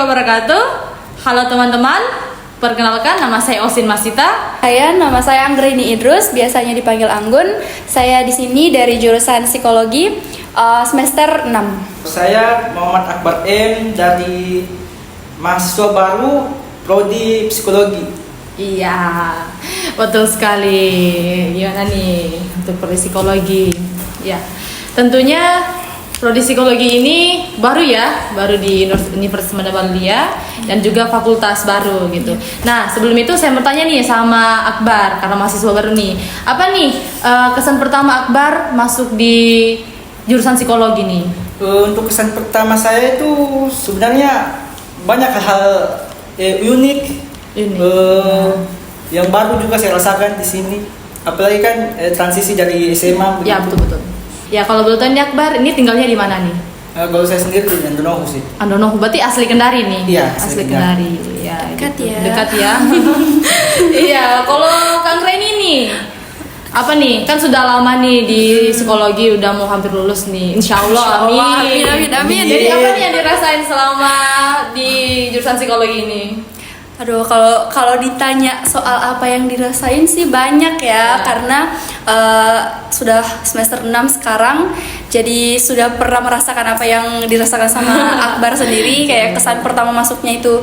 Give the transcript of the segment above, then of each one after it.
wabarakatuh. Halo teman-teman, perkenalkan nama saya Osin Masita. Nama saya Anggraini Idrus, biasanya dipanggil Anggun. Saya di sini dari jurusan psikologi semester 6. Saya Muhammad Akbar M dari mahasiswa baru prodi psikologi. Iya, betul sekali. Gimana nih untuk prodi psikologi? Ya, tentunya prodi psikologi ini baru di Universitas Madagalia dan juga fakultas baru gitu. Nah, sebelum itu saya bertanya nih sama Akbar karena mahasiswa baru nih. Apa nih kesan pertama Akbar masuk di jurusan psikologi nih? Untuk kesan pertama saya itu sebenarnya banyak hal unik. Yang baru juga saya rasakan di sini. Apalagi kan transisi dari SMA. Ya, betul. Ya, kalau boleh tahu nih Akbar, ini tinggalnya di mana nih? Kalau saya sendiri di Andonohu sih. Andonohu, berarti asli Kendari nih? Iya, asli Kendari. Ya, Dekat gitu. ya. Dekat ya. Iya, kalau Kang Reni nih, apa nih? Kan sudah lama nih di psikologi, udah mau hampir lulus nih. Insya Allah, amin. Jadi apa nih yang dirasain selama di jurusan psikologi ini? Aduh, kalau ditanya soal apa yang dirasain sih banyak ya. Karena sudah semester 6 sekarang, jadi sudah pernah merasakan apa yang dirasakan sama Akbar sendiri. Kayak kesan pertama masuknya itu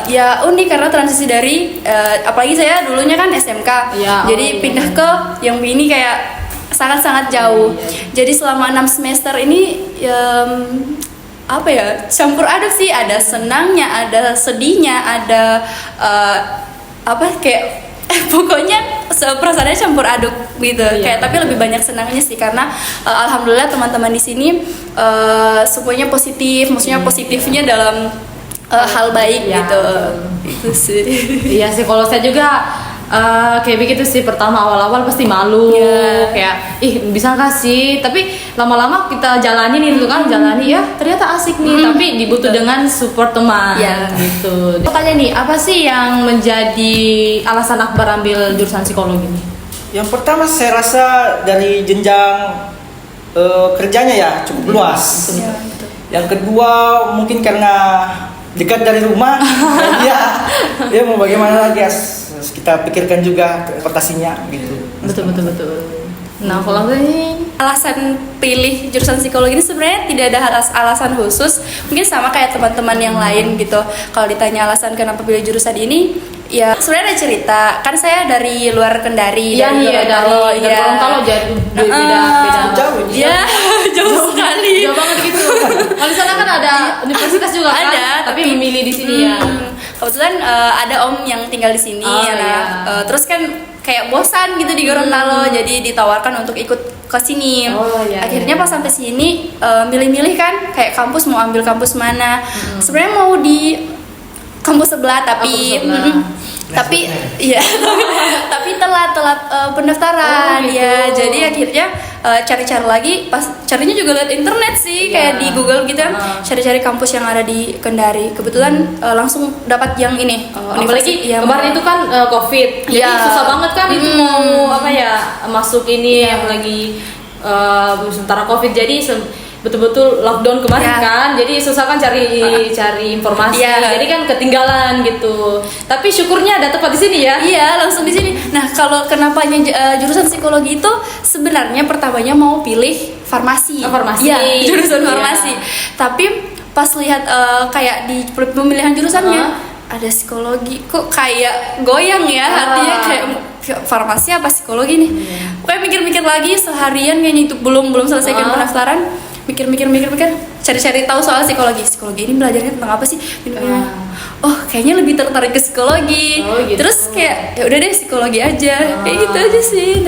ya unik karena transisi dari apalagi saya dulunya kan SMK, jadi pindah ke yang ini kayak sangat-sangat jauh. Jadi selama 6 semester ini campur aduk sih, ada senangnya, ada sedihnya, ada pokoknya perasaannya campur aduk gitu. Tapi lebih banyak senangnya sih karena alhamdulillah teman-teman di sini semuanya positif, maksudnya positifnya dalam hal baik gitu. Itu sih. Iya sih, kalau saya juga kayak begitu sih. Pertama awal-awal pasti malu, kayak bisa nggak sih, tapi lama-lama kita jalanin itu kan, ya ternyata asik nih. Tapi dibutuh dengan support teman gitu. Makanya nih, apa sih yang menjadi alasan Akbar ambil jurusan psikologi nih? Yang pertama saya rasa dari jenjang kerjanya ya cukup luas. Yang kedua mungkin karena dekat dari rumah. dia mau bagaimana lagi, kita pikirkan juga transportasinya gitu. Betul. Nah, kalau ini alasan pilih jurusan psikologi ini sebenarnya tidak ada alasan khusus. Mungkin sama kayak teman-teman yang lain gitu. Kalau ditanya alasan kenapa pilih jurusan ini, ya sebenarnya ada cerita. Kan saya dari luar Kendari, dari Gorontalo, jadi beda jauh. Ya, jauh sekali. Jauh banget gitu. Kalau di sana kan ada universitas juga kan? Ada, tapi memilih di sini ya. Kebetulan ada om yang tinggal di sini, terus kan kayak bosan gitu di Gorontalo, jadi ditawarkan untuk ikut ke sini. Akhirnya pas sampai sini milih-milih kan, kayak kampus mau ambil kampus mana. Sebenarnya mau di kampus sebelah tapi telat pendaftaran ya. Jadi akhirnya cari-cari lagi, pas carinya juga lihat internet sih, kayak di Google gitu kan, cari-cari kampus yang ada di Kendari. Kebetulan langsung dapat yang ini. Apalagi kemarin itu kan COVID, jadi susah banget kan itu mau masuk ini yang lagi sementara COVID, jadi betul-betul lockdown kemarin kan, jadi susah kan cari informasi, jadi kan ketinggalan gitu. Tapi syukurnya ada tempat di sini ya. Iya, langsung di sini. Nah, kalau kenapanya jurusan psikologi itu sebenarnya pertamanya mau pilih farmasi. Iya, jurusan farmasi. Tapi pas lihat kayak di pemilihan jurusannya ada psikologi, kok kayak goyang ya hatinya, kayak farmasi apa psikologi nih. Pokoknya mikir-mikir lagi seharian kayaknya itu belum selesaikan pendaftaran. Mikir, cari-cari tahu soal psikologi ini belajarnya tentang apa sih? Oh, kayaknya lebih tertarik ke psikologi. Gitu. Terus kayak ya udah deh psikologi aja. Kayak gitu aja sih.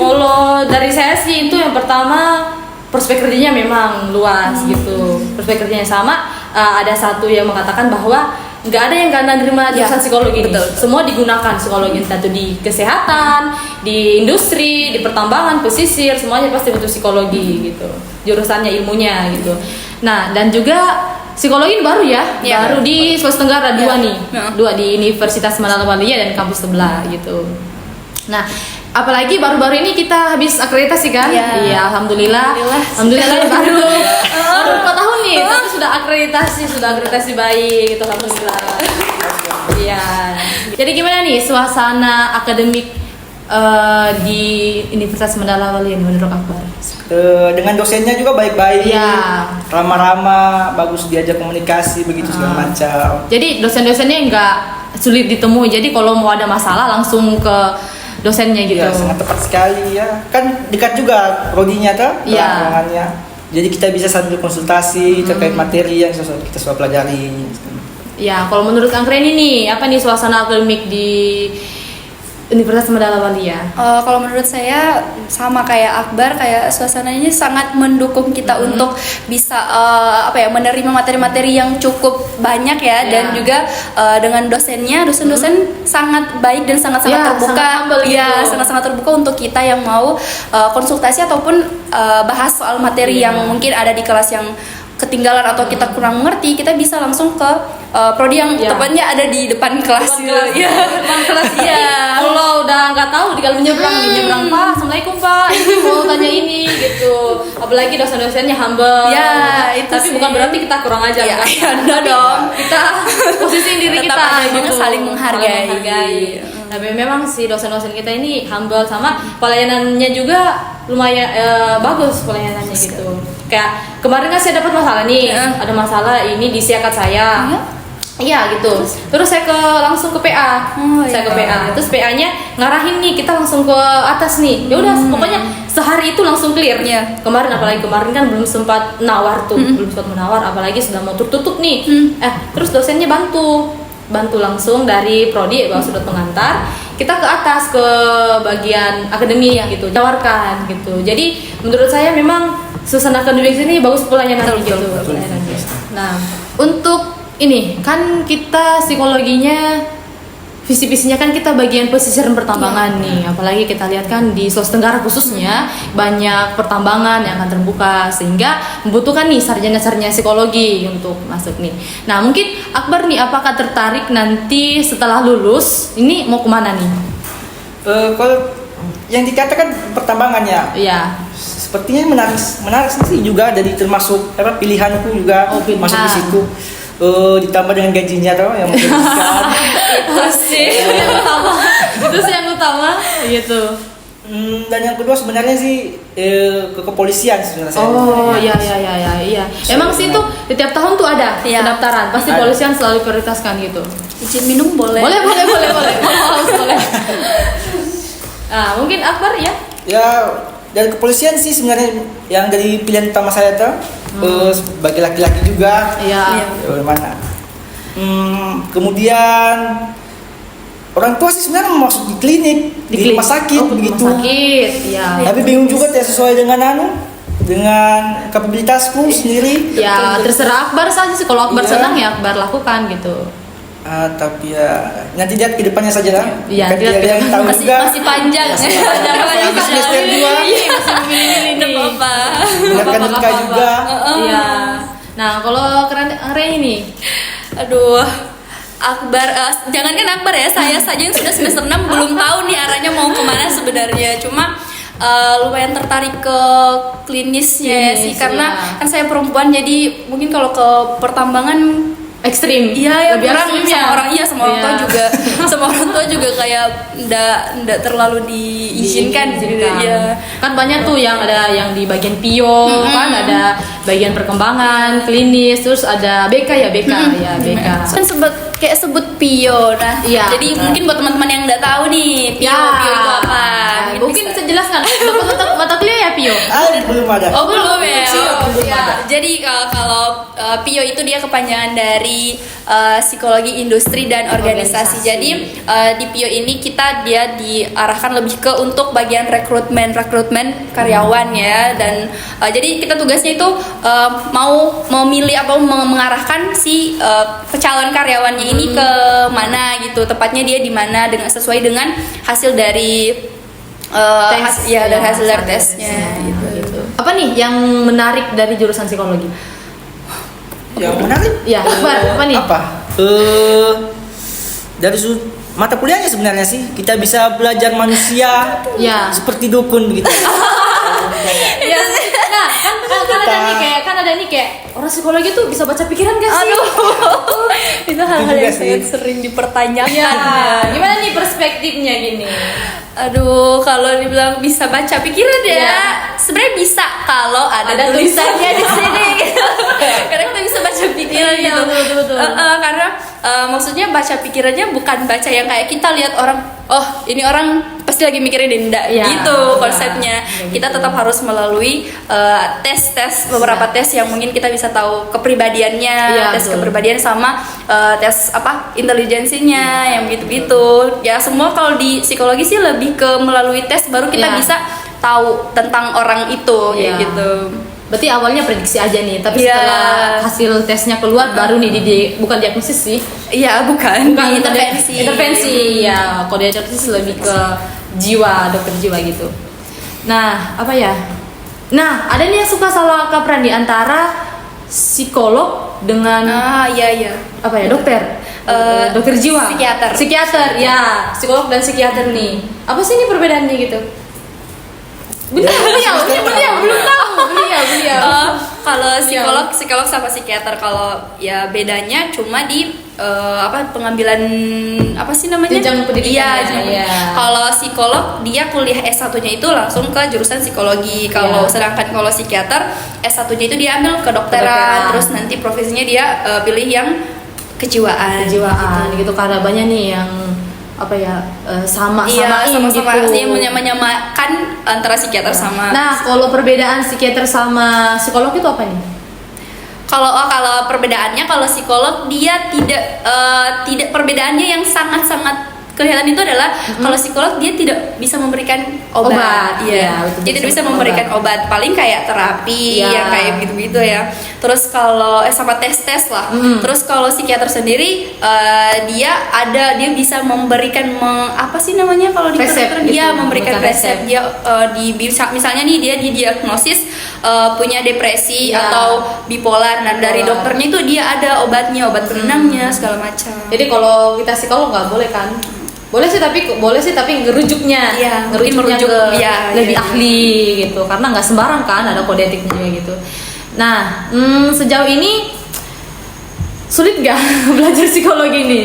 Kalau dari saya sih itu yang pertama, prospek kerjanya memang luas gitu. Prospek kerjanya sama. Ada satu yang mengatakan bahwa nggak ada yang gak nerima jurusan psikologi ini. Semua digunakan psikologi, entah itu di kesehatan, di industri, di pertambangan, pesisir, semuanya pasti butuh psikologi gitu. Jurusannya, ilmunya gitu. Nah, dan juga psikologi ini baru baru di Sulawesi Tenggara dua di Universitas Madagalia dan kampus sebelah gitu. Nah, apalagi baru-baru ini kita habis akreditasi kan? Iya, alhamdulillah baru 4 tahun nih nih, tapi sudah akreditasi baik gitu, alhamdulillah. Iya. Jadi gimana nih suasana akademik di Universitas Mandala Wali menurut Akbar? Dengan dosennya juga baik-baik, ya, ramah-ramah, bagus diajak komunikasi begitu segala macam. Jadi dosen-dosennya nggak sulit ditemui. Jadi kalau mau ada masalah langsung ke dosennya gitu. Ya, sangat tepat sekali ya. Kan dekat juga prodinya tuh, ruangannya. Jadi kita bisa sambil konsultasi terkait materi yang kita sudah pelajari. Ya, kalau menurut Kang Reni nih, apa nih suasana akademik di Universitas Mandala Wali ya? Kalau menurut saya sama kayak Akbar, kayak suasananya sangat mendukung kita untuk bisa menerima materi-materi yang cukup banyak ya, dan juga dengan dosen-dosen sangat baik dan sangat-sangat terbuka, sangat-sangat terbuka untuk kita yang mau konsultasi ataupun bahas soal materi yang mungkin ada di kelas yang ketinggalan atau kita kurang mengerti, kita bisa langsung ke prodi yang tepatnya ada di depan kelas. Depan kelas ya. Kalau udah nggak tahu tinggal menyeberang Pak, assalamualaikum Pak, ini mau tanya ini gitu. Apalagi dosen-dosennya humble. Ya, itu tapi sih. bukan berarti kita kurang ajar. Ya, enggak dong. Kita posisiin diri tetap kita ada gitu. saling menghargai. Tapi memang si dosen-dosen kita ini humble, sama pelayanannya juga lumayan bagus pelayanannya gitu. Kayak kemarin kan saya dapat masalah nih, ada masalah ini di siakat saya. Iya gitu. Terus saya langsung ke PA. Saya ke PA. Terus PA-nya ngarahin nih, kita langsung ke atas nih. Ya udah, pokoknya sehari itu langsung clear. Apalagi kemarin kan belum sempat menawar tuh, belum sempat menawar, apalagi sudah mau tutup nih. Terus dosennya bantu langsung dari prodi bawa sudut pengantar, kita ke atas ke bagian akademi gitu, tawarkan gitu. Jadi menurut saya memang suasana akademik ini bagus pelayanannya gitu. Nah, untuk ini kan kita psikologinya, visi-visinya kan kita bagian pesisir pertambangan nih, apalagi kita lihat kan di Sulawesi Tenggara khususnya banyak pertambangan yang akan terbuka, sehingga membutuhkan nih sarjana-sarjana psikologi untuk masuk nih. Nah, mungkin Akbar nih, apakah tertarik nanti setelah lulus ini mau kemana nih? Kalau yang dikatakan pertambangan ya, sepertinya menarik sih juga, jadi termasuk pilihanku juga masuk di situ. Ditambah dengan gajinya yang menggajikan. Itu sih yang utama gitu. Dan yang kedua sebenarnya sih ke kepolisian sebenarnya. Iya. Emang sih tuh di tiap tahun tuh ada pendaftaran, pasti polisian selalu prioritaskan gitu. Izin minum boleh. Boleh. Boleh. Mungkin Akbar ya? Ya, dari kepolisian sih sebenarnya yang dari pilihan utama saya tuh. Bagi laki-laki juga. Bagaimana? Kemudian orang tua sih sebenarnya mau masuk di klinik, di rumah sakit begitu. Tapi bingung juga sesuai dengan kapabilitasku sendiri. Ya, terserah Akbar saja sih. Kalau Akbar senang ya Akbar lakukan gitu. Tapi ya nanti lihat ke depannya saja lah. Iya, yang tahu juga. Masih panjang. Masih semester 2. Masih memilih ini. Lihatkan nikah juga. Iya. Nah, kalau keren ini. Aduh. Akbar, jangankan Akbar ya, saya saja yang sudah semester 6 belum tahu nih arahnya mau kemana sebenarnya. Cuma lumayan tertarik ke klinisnya ya sih, karena kan saya perempuan, jadi mungkin kalau ke pertambangan ekstrim. Iya, lebih ekstrim sama orang tua juga. Sama orang tua juga kayak ndak terlalu diizinkan gitu ya. Kan banyak tuh yang ada yang di bagian PIO, kan ada bagian perkembangan, klinis, terus ada BK. Kan sebut PIO. Nah, jadi mungkin buat teman-teman yang nggak tahu nih, PIO itu apa? Mungkin bisa jelaskan. Dapat mata kuliah ya PIO? Belum ada. Oh, belum ya. Jadi kalau PIO itu dia kepanjangan dari psikologi industri dan organisasi. Jadi di PIO ini dia diarahkan lebih ke untuk bagian rekrutmen karyawan ya, dan jadi kita tugasnya itu mau milih atau mengarahkan si calon karyawannya ini ke mana gitu, tepatnya dia di mana sesuai dengan hasil dari dari hasil dari tesnya gitu. Apa nih yang menarik dari jurusan psikologi? Yang menarik? Ya, apa nih? Dari mata kuliahnya sebenarnya sih kita bisa belajar manusia seperti dukun begitu. Nah, kan ada nih kayak orang psikologi tuh bisa baca pikiran gak sih? Aduh, itu hal-hal yang sih. sangat sering dipertanyakan. Ya, gimana nih perspektifnya gini? Aduh, kalau dibilang bisa baca pikiran ya, sebenarnya bisa kalau ada tulisannya di sini. Karena kita bisa baca pikiran gitu. Betul. Karena maksudnya baca pikirannya bukan baca yang kayak kita lihat orang, oh ini orang pasti lagi mikirin Dinda gitu konsepnya. Kita tetap harus melalui tes beberapa tes yang mungkin kita bisa tahu kepribadiannya, tes kepribadian sama tes intelijensinya yang gitu-gitu. Ya semua kalau di psikologi sih lebih ke melalui tes baru kita bisa tahu tentang orang itu kayak gitu. Berarti awalnya prediksi aja nih, tapi setelah hasil tesnya keluar baru nih bukan diagnosis sih. Iya, bukan intervensi. Intervensi ya, kalau diagnosis lebih ke jiwa, dokter jiwa gitu. Nah, apa ya? Nah, ada nih yang suka salah kaprah di antara psikolog dengan apa ya, dokter? Dokter jiwa. Psikiater, ya, psikolog dan psikiater nih. Apa sih ini perbedaannya gitu? Beliau belum tahu. Kalau psikolog sama psikiater, kalau ya bedanya cuma di pengambilan apa sih namanya? Jenjang pendidikan. Kalau psikolog dia kuliah S1-nya itu langsung ke jurusan psikologi. Kalau sedangkan kalau psikiater S1-nya itu dia ambil kedokteran, terus nanti profesinya dia pilih yang kejiwaan gitu. Karena banyak nih yang apa ya sama-sama gitu, menyamakan antara psikiater sama. Nah, kalau perbedaan psikiater sama psikolog itu apa nih? Kalau perbedaannya, kalau psikolog dia tidak perbedaannya yang sangat kelihatan itu adalah kalau psikolog dia tidak bisa memberikan obat. Iya. Jadi tidak bisa memberikan obat, paling kayak terapi yang kayak gitu-gitu ya. Terus kalau sama tes lah. Terus kalau psikiater sendiri dia bisa memberikan apa sih namanya kalau di resep dia gitu, memberikan resep. Dia misalnya nih dia didiagnosis punya depresi atau bipolar. Nah, dari dokternya itu dia ada obatnya, obat penenangnya segala macam. Jadi kalau kita psikolog nggak boleh kan? Boleh sih tapi ngerujuknya merujuk lebih ahli gitu, karena nggak sembarang kan, ada kode etiknya juga gitu. Nah, sejauh ini sulit nggak belajar psikologi ini?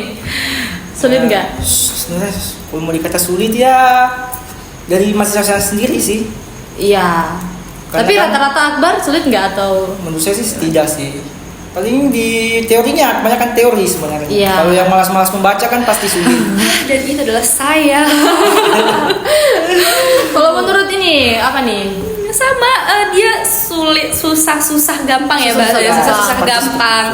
Sulit nggak? Sebenarnya kalau mau dikata sulit ya dari mahasiswa sendiri sih. Iya. Tapi rata-rata Akbar sulit nggak atau? Menurut saya sih tidak sih. Paling di teorinya kebanyakan teori sebenarnya. Kalau yang malas-malas membaca kan pasti sulit. Dan itu adalah saya. Kalau menurut ini apa nih? Sama dia susah gampang ya bahasanya, susah gampang.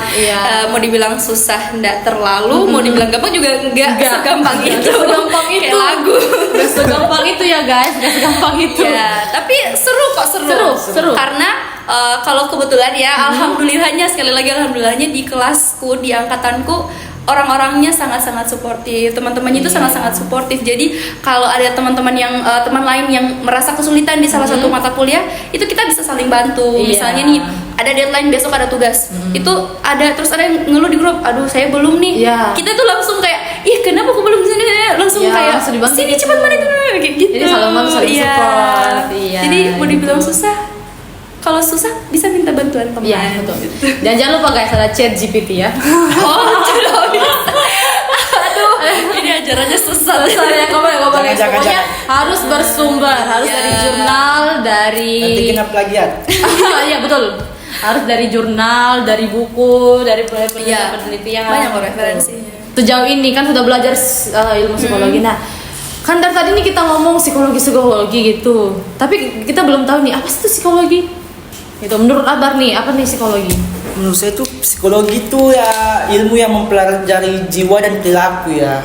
Mau dibilang susah enggak terlalu, mau dibilang gampang juga enggak segampang itu. Segampang itu. Kayak lagu. Enggak segampang itu ya guys, enggak segampang itu. Ya, tapi seru. Karena kalau kebetulan ya, alhamdulillahnya sekali lagi alhamdulillahnya di kelasku, di angkatanku orang-orangnya sangat-sangat suportif, teman-temannya itu sangat-sangat suportif. Jadi kalau ada teman-teman yang teman lain yang merasa kesulitan di salah satu mata kuliah, itu kita bisa saling bantu. Misalnya nih ada deadline besok, ada tugas, itu ada terus ada yang ngeluh di grup, aduh saya belum nih. Kita tuh langsung kayak, ih kenapa aku belum sini? Langsung kayak sini gitu. cepat mana itu kayak gitu. Jadi saling support. Jadi mau dibilang susah, kalau susah bisa minta bantuan teman. Iya, betul. Dan jangan lupa guys, ada chat GPT ya. Aduh, ini ajarannya sesat. Ya, boleh. Pokoknya harus bersumber, harus dari jurnal, dari. Nanti kena plagiat. Iya betul. Harus dari jurnal, dari buku, dari penelitian. Banyak referensinya. Sejauh ini kan sudah belajar ilmu psikologi. Nah, kan dari tadi nih kita ngomong psikologi gitu. Tapi kita belum tahu nih apa sih itu psikologi. Gitu. Menurut Akbar nih, apa nih psikologi? Menurut saya itu psikologi itu ya ilmu yang mempelajari jiwa dan perilaku ya.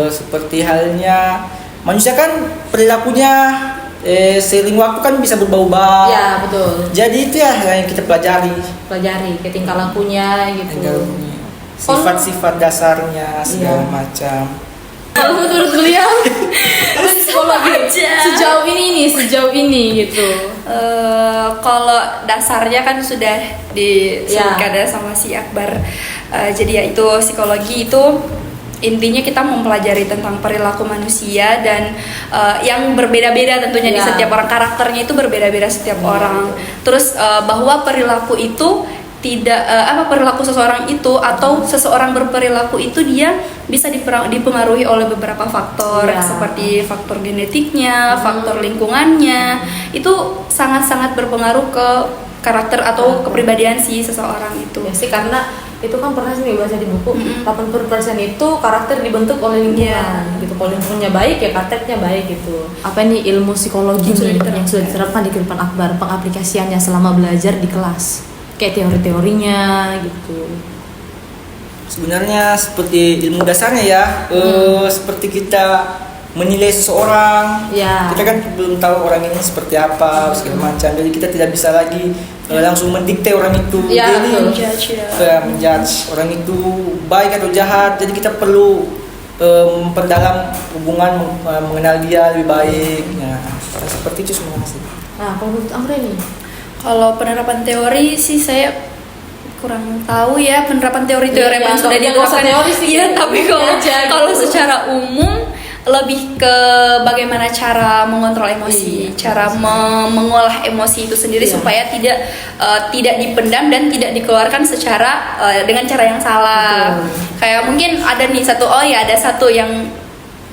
Seperti halnya manusia kan perilakunya seiring waktu kan bisa berubah-ubah. Iya, betul. Jadi itu ya yang kita pelajari kayak tingkah lakunya gitu. Sifat-sifat dasarnya segala macam. Kalau menurut beliau psikologi sejauh ini gitu. Kalau dasarnya kan sudah disebutkan sama si Akbar. Jadi ya itu psikologi itu intinya kita mempelajari tentang perilaku manusia dan yang berbeda-beda tentunya di setiap orang, karakternya itu berbeda-beda setiap orang. Terus bahwa perilaku itu tidak perilaku seseorang itu atau seseorang berperilaku itu dia bisa dipengaruhi oleh beberapa faktor seperti faktor genetiknya, faktor lingkungannya. Itu sangat-sangat berpengaruh ke karakter atau kepribadian si seseorang itu. Ya sih, karena itu kan pernah sih baca di buku 80% itu karakter dibentuk oleh lingkungan gitu. Kalau lingkungannya baik ya karakternya baik gitu. Apa ini ilmu psikologi yang sudah diterapkan di kehidupan Akbar, pengaplikasiannya selama belajar di kelas, kayak teori-teorinya gitu. Sebenarnya seperti ilmu dasarnya ya, seperti kita menilai seseorang, kita kan belum tahu orang ini seperti apa segala macam, jadi kita tidak bisa lagi langsung mendikte orang itu, jadi menjudge orang itu baik atau jahat. Jadi kita perlu memperdalam hubungan, mengenal dia lebih baik. Seperti itu semua sih. Nah, kalau menurut Amre nih, kalau penerapan teori sih saya kurang tahu ya, penerapan teori-teori yang sudah diterapkan. Iya, tapi kalau secara umum lebih ke bagaimana cara mengontrol emosi, cara mengolah emosi itu sendiri supaya tidak dipendam dan tidak dikeluarkan secara dengan cara yang salah. Kayak mungkin ada nih ada satu yang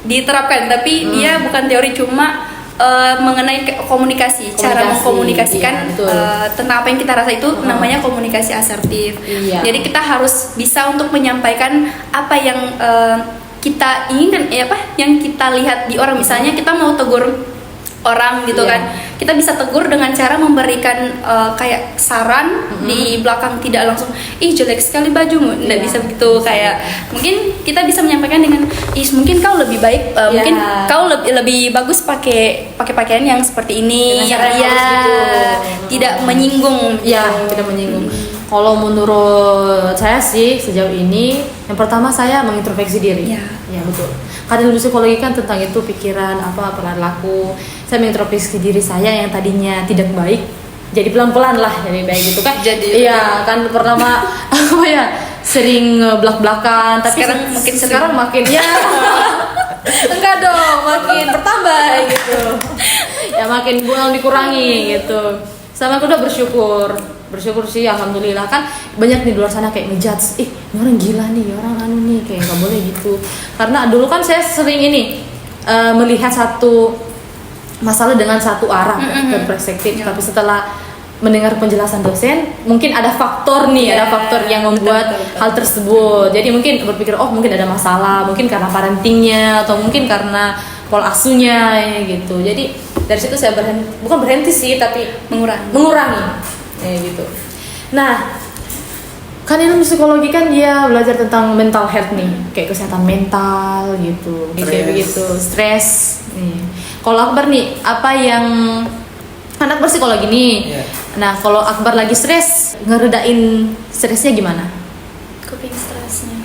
diterapkan tapi dia bukan teori, cuma mengenai komunikasi, cara mengkomunikasikan tentang apa yang kita rasa itu namanya komunikasi asertif. Jadi kita harus bisa untuk menyampaikan apa yang kita inginkan, yang kita lihat di orang. Misalnya kita mau tegur orang gitu kan, kita bisa tegur dengan cara memberikan kayak saran di belakang, tidak langsung jelek sekali bajumu, nggak bisa begitu. Kayak mungkin kita bisa menyampaikan dengan mungkin kau lebih baik, mungkin kau lebih bagus pakai pakaian yang seperti ini, tidak menyinggung. Tidak menyinggung. Kalau menurut saya sih sejauh ini, yang pertama saya mengintrospeksi diri. Ya betul. Karena ilmu psikologi kan tentang itu, pikiran, perilaku. Saya mengintrospeksi diri saya yang tadinya tidak baik, jadi pelan-pelan lah jadi baik gitu kan. Iya kan, pertama sering belak-belakan, tapi sekarang makin enggak dong, makin bertambah gitu. Ya makin dikurangi gitu. Sama aku udah bersyukur sih, alhamdulillah. Kan banyak di luar sana kayak ngejudge, ini orang gila nih, orang nih, kayak nggak boleh gitu. Karena dulu kan saya sering melihat satu masalah dengan satu arah dan perspektif, tapi setelah mendengar penjelasan dosen, mungkin ada faktor yang membuat hal tersebut. Jadi mungkin berpikir, mungkin ada masalah, mungkin karena parentingnya atau mungkin karena pola asuhnya gitu. Jadi dari situ saya bukan berhenti sih, tapi mengurangi. Gitu. Nah, kan ilmu psikologi kan dia belajar tentang mental health nih, kayak kesehatan mental gitu, kayak begitu, stres. Kalau Akbar nih, apa yang anak berpsikologi nih? Nah, kalau Akbar lagi stres, ngeredain stresnya gimana? Coping stresnya.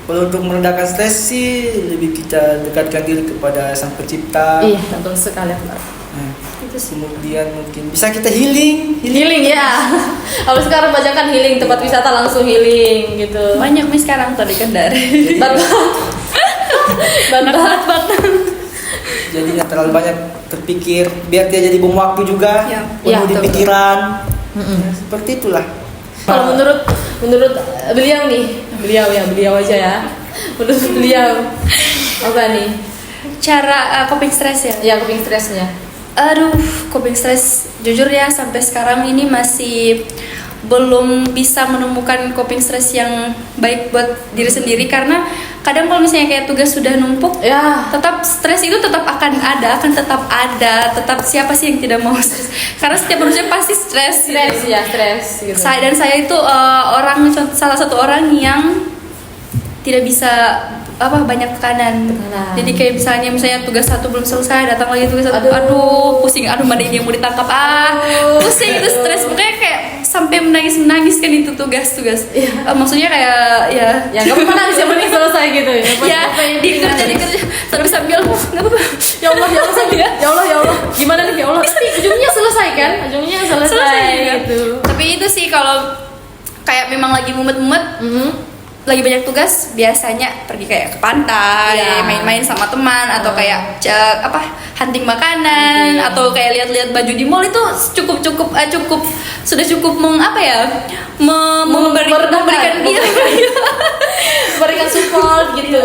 Kalau untuk meredakan stres sih lebih kita dekatkan diri kepada Sang Pencipta. Iya, betul sekali Akbar. Kemudian mungkin bisa kita healing ya. Kalau sekarang bacakan healing, tempat wisata langsung healing gitu. Banyak nih sekarang tadi kan dari banget. Jadi nggak terlalu banyak terpikir, biar dia jadi bom waktu juga, penuh di pikiran. Seperti itulah. Kalau menurut beliau nih, beliau aja ya. Menurut beliau apa nih cara coping stress ya? Coping stressnya. Coping stress jujur ya, sampai sekarang ini masih belum bisa menemukan coping stress yang baik buat diri sendiri. Karena kadang kalau misalnya kayak tugas sudah numpuk, tetap stres itu akan tetap siapa sih yang tidak mau stres? Karena setiap manusia pasti stres gitu. Saya itu salah satu orang yang tidak bisa banyak tekanan. Jadi kayak misalnya tugas satu belum selesai, datang lagi tugas satu, pusing, mana ini yang mau ditangkap, pusing, itu stres, makanya kayak sampai menangis kan itu tugas. Maksudnya kayak ya nggak apa-apa nangis, yang penting selesai gitu ya. Dikerja sambil nggak apa-apa. Ya Allah, gimana nih ya Allah? Tapi ujungnya selesai kan? Gitu. Tapi itu sih kalau kayak memang lagi mumet-mumet, lagi banyak tugas biasanya pergi kayak ke pantai, main-main sama teman atau kayak hunting makanan atau kayak lihat-lihat baju di mall itu sudah cukup memberikan support gitu,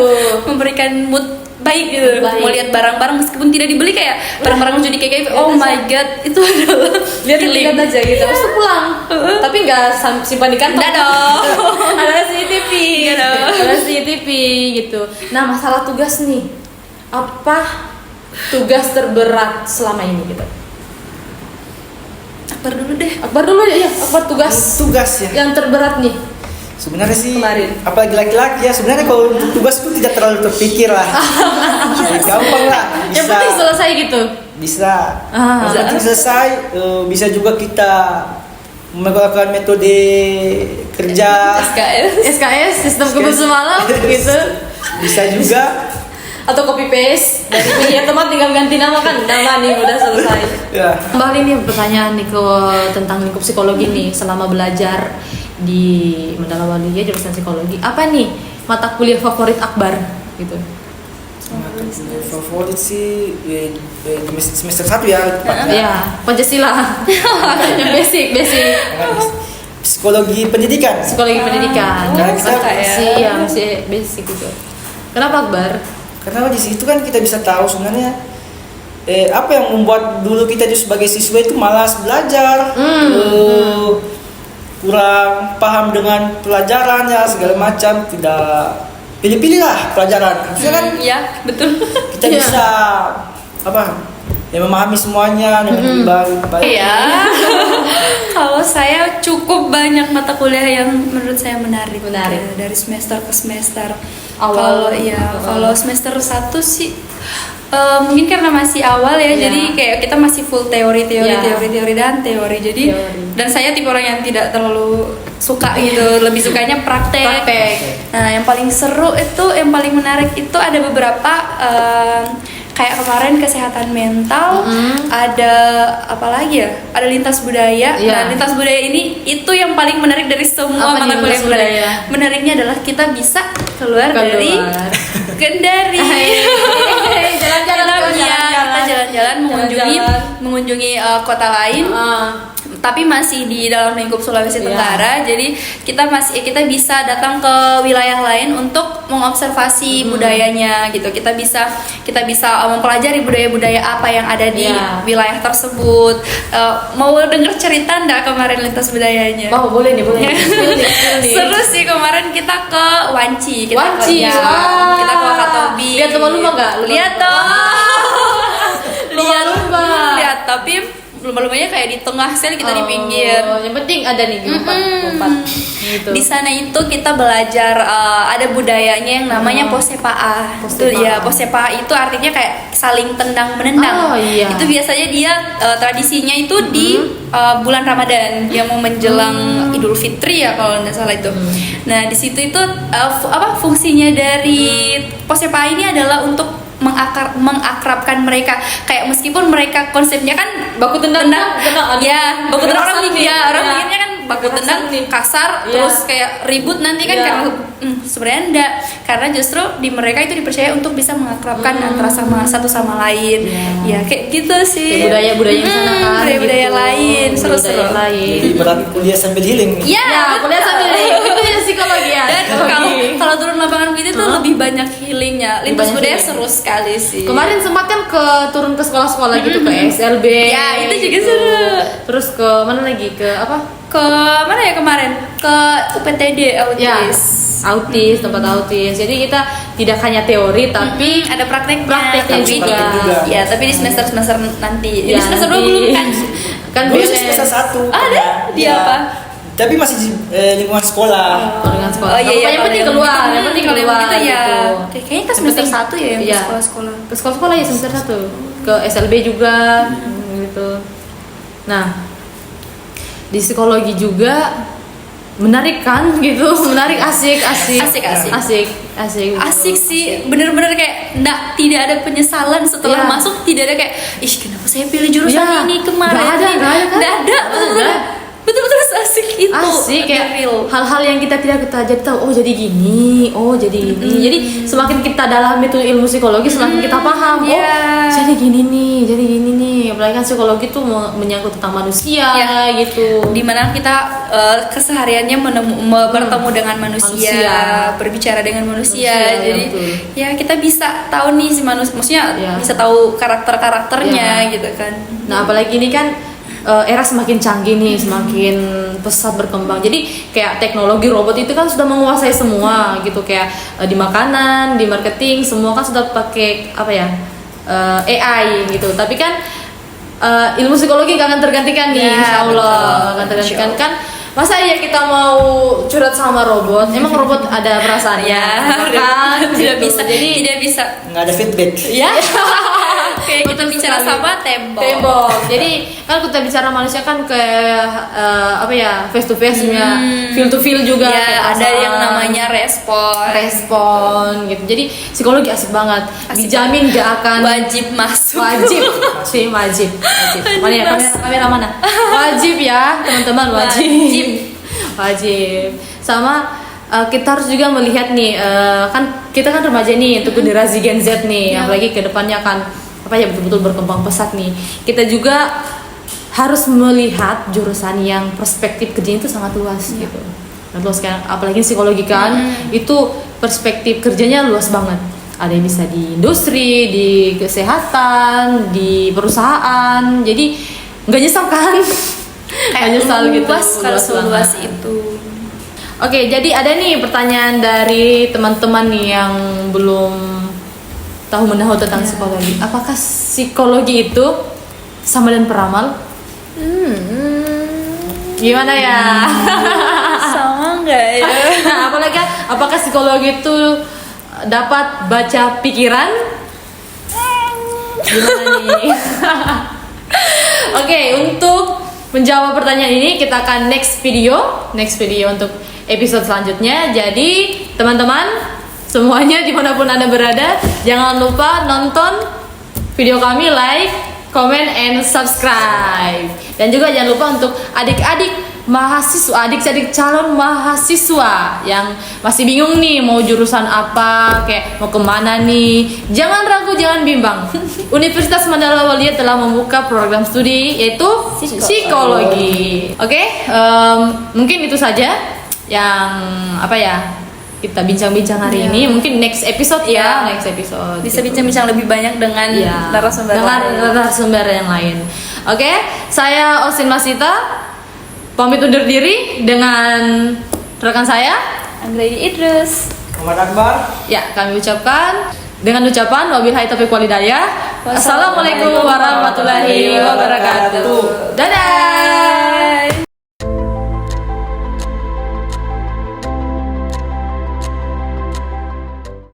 memberikan mood baik gitu. Mau lihat barang-barang meskipun tidak dibeli kayak barang-barang lucu di KKV, oh my god, itu adalah lihat aja gitu. Terus pulang. Tapi nggak simpan di kantong. Nggak dong. Ada CCTV. Ada CCTV gitu. Nah, masalah tugas nih. Apa tugas terberat selama ini gitu? Akbar dulu deh. Akbar dulu ya. Akbar tugas ya. Yang terberat nih. Sebenarnya sih, kemarin. apalagi laki-laki ya, sebenarnya kalau untuk tugas itu tidak terlalu terpikir lah. Gampang lah. Bisa, yang penting selesai gitu. Bisa. Yang penting selesai. Bisa juga kita menggunakan metode kerja SKS sistem kebun semalam gitu. Bisa juga. Atau copy paste dari teman tinggal ganti nama kan, nama nih udah selesai. Ya. Kembali nih pertanyaan nih tentang lingkup psikologi nih selama belajar di Mandala Walia jurusan psikologi. Apa nih mata kuliah favorit Akbar gitu? Mata kuliah favorit sih semester 1 ya. Ya, Pancasila. Yang basic. Psikologi pendidikan. Karena kita masih basic gitu. Kenapa Akbar? Karena di situ kan kita bisa tahu sebenarnya apa yang membuat dulu kita sebagai siswa itu malas belajar, kurang paham dengan pelajarannya segala macam, tidak pilih-pilih lah pelajaran. Harusnya kan iya, betul. Kita bisa memahami semuanya dengan baik. Iya. Kalau saya cukup banyak mata kuliah yang menurut saya menarik. Dari semester ke semester. Kalau semester 1 sih mungkin karena masih awal ya, jadi kayak kita masih full teori dan teori. Jadi dan saya tipe orang yang tidak terlalu suka gitu, lebih sukanya praktek. Nah, yang paling seru itu, yang paling menarik itu ada beberapa kayak kemarin kesehatan mental, ada apa lagi ya? Ada lintas budaya. Nah, lintas budaya ini itu yang paling menarik dari semua mata kuliah budaya. Menariknya adalah kita bisa keluar dari Kendari. Kita jalan-jalan mengunjungi kota lain. Tapi masih di dalam lingkup Sulawesi Tenggara. Jadi kita bisa datang ke wilayah lain untuk mengobservasi budayanya gitu. Kita bisa mempelajari budaya-budaya apa yang ada di wilayah tersebut. Mau denger cerita enggak kemarin lintas budayanya? Oh, boleh nih. Seru sih, kemarin kita ke Wanci. Kita ke Wakatobi. Lihat lumba-lumba enggak? Lihat dong. Lumba-lumba. Lihat, tapi lumba-lumbanya kayak di tengah sekali, kita di pinggir. Yang penting ada nih lompat gitu. Di sana itu kita belajar ada budayanya yang namanya posepaa. Posepaa itu artinya kayak saling tendang menendang. Itu biasanya dia tradisinya itu di bulan Ramadan yang mau menjelang Idul Fitri ya kalau nggak salah itu. Nah, di situ itu fungsinya dari posepaa ini adalah untuk mengakrabkan mereka, kayak meskipun mereka konsepnya kan baku tendang ya, baku tendang orang mikirnya kan baku tendang kasar terus kayak ribut nanti kan, karena sebenarnya enggak, karena justru di mereka itu dipercaya untuk bisa mengakrabkan antara satu sama lain. Ya kayak gitu sih, budaya sana kan, budaya lain seru-seru. Jadi berarti kuliah sambil healing nih. Kuliah sambil healing itu ya psikologi ya. Dan kalau turun lapangan gitu tuh lebih banyak healingnya. Lintas budaya seru sekali sih. Kemarin sempat kan turun ke sekolah-sekolah gitu, ke SLB. Ya, itu juga seru. Terus ke mana lagi? Ke mana ya kemarin? Ke UPTD autis. Tempat autis. Jadi kita tidak hanya teori tapi ada prakteknya juga. Ya, tapi di semester nanti. Jadi semester 2 belum kan? Kan semester 1. Ada? Dia apa? Tapi masih di lingkungan sekolah. Yang penting keluar, gitu ya. Gitu. Kayaknya ke semester 1 ya yang ke sekolah-sekolah. Ke sekolah-sekolah ya semester 1. Ke SLB juga gitu. Nah, di psikologi juga menarik kan gitu, menarik, asik sih, bener-bener kayak tidak ada penyesalan setelah masuk, tidak ada kayak kenapa saya pilih jurusan ini kemarin, nggak ada. betul-betul asik itu. Asik, kayak real. hal-hal yang kita tidak jadi tahu. Oh jadi gini, oh jadi ini. Jadi semakin kita dalam itu ilmu psikologi, semakin kita paham. Oh jadi gini nih. Apalagi kan psikologi itu menyangkut tentang manusia gitu. Dimana kita kesehariannya bertemu dengan manusia, berbicara dengan manusia. Jadi ya kita bisa tahu nih si manusia, maksudnya bisa tahu karakternya gitu kan. Nah apalagi ini kan era semakin canggih nih, semakin pesat berkembang. Jadi kayak teknologi robot itu kan sudah menguasai semua gitu, kayak di makanan, di marketing, semua kan sudah pakai AI gitu. Tapi kan ilmu psikologi gak akan tergantikan nih, insya Allah akan tergantikan kan. Masa ya kita mau curhat sama robot? Emang robot ada perasaannya? Kan tidak gitu. bisa. Jadi tidak bisa. Nggak ada feedback. Ya. Kayak kita bicara sama tembok. Jadi kan kita bicara manusia kan kayak face to face nya, feel to feel juga. Ya, ada yang namanya respon gitu. Jadi psikologi asik banget. Dijamin gak akan wajib masuk. Wajib. Mana ya kamera mana? Wajib ya teman-teman, wajib. Sama kita harus juga melihat nih, kan kita kan remaja nih untuk generasi Gen Z nih, apalagi kedepannya kan betul-betul berkembang pesat nih. Kita juga harus melihat jurusan yang perspektif kerjanya itu sangat luas gitu. Luas kan, apalagi psikologi kan, itu perspektif kerjanya luas banget. Ada yang bisa di industri, di kesehatan, di perusahaan. Jadi nggak nyesal kan? Nggak nyesal gitu. Luas itu. Oke, jadi ada nih pertanyaan dari teman-teman nih yang belum tahu menahu tentang psikologi. Apakah psikologi itu sama dan peramal? Gimana ya? Sama nggak ya? Nah, apakah psikologi itu dapat baca pikiran? Gimana nih? Oke, untuk menjawab pertanyaan ini kita akan next video untuk episode selanjutnya. Jadi teman-teman semuanya dimanapun Anda berada, jangan lupa nonton video kami, like, comment, and subscribe. Dan juga jangan lupa untuk adik-adik mahasiswa, adik-adik calon mahasiswa yang masih bingung nih mau jurusan apa, kayak mau kemana nih, jangan ragu, jangan bimbang. Universitas Mandala Walia telah membuka program studi yaitu psikologi. Oke, mungkin itu saja yang kita bincang-bincang hari ini. Mungkin next episode next episode bisa bincang-bincang lebih banyak dengan narasumber yang lain. Oke, saya Osin Masita pamit undur diri dengan rekan saya Anggreni Idrus. Muhammad Akbar. Ya, kami ucapkan dengan ucapan wabillahi taufiq walhidayah. Assalamualaikum warahmatullahi wabarakatuh. Dadah.